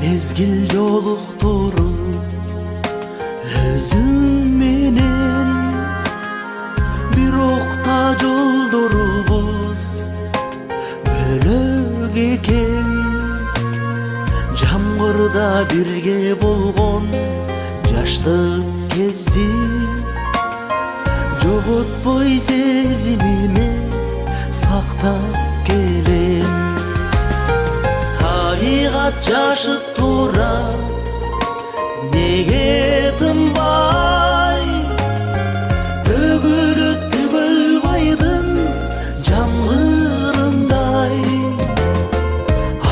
Mezgil joluktуруп өзүң менен, бирокта жолдорубуз бөлөк экен. Жамгырда бирге болгон жаштык кезди жоготпой сезимиме сактап келем. Табигат жашып тура неге тынбай, төгүлөт түгөл байдын жамгырындай.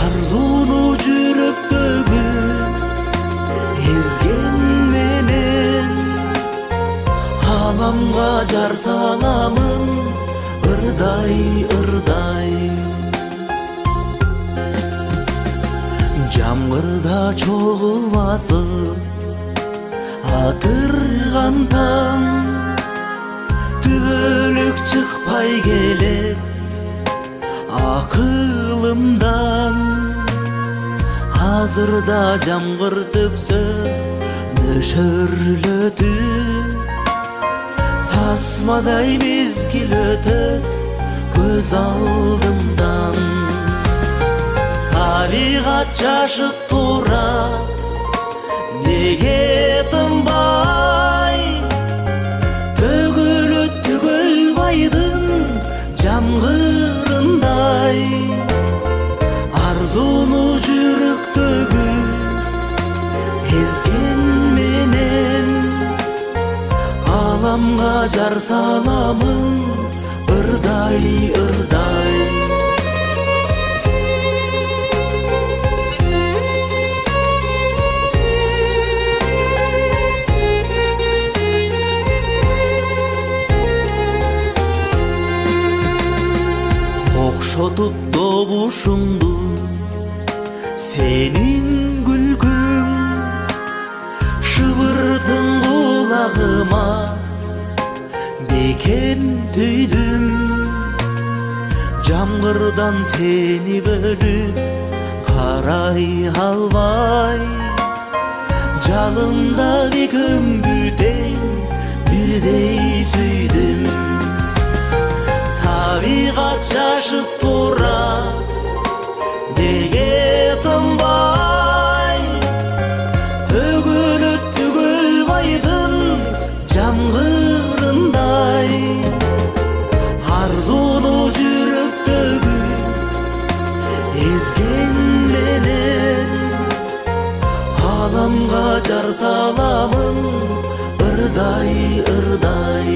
Арзууну жүрөктөгү эзген менен, аламга жар саламын ырдай ырдай. Жамгырда чогуу басып атырган таң, түбөлүк чыкпай келет акылымдан. Азырда жамгыр төксө нөшөрлөтүп, тасмадай мезгил өтөт көз алдымдан. Табигат жашып тура неге тынбай, төгүлөт түгөл байдын жамгырындай. Арзууну жүрөктөгү эзген менен, аламга жар саламын ырдай ырдай. Окшотуп добушумду сенин күлкүң, шыбырдың кулагыма бекем түйдүм. Жамгырдан сени бөлүп карай албай, жалында экөөңдү тең бирдей сүйдүм. Табигат жашып тура неге тынбай, төгүлөт түгөл байдын жамгырындай. Арзууну жүрөктөгү эзген менен, аламга жар саламын ырдай ырдай.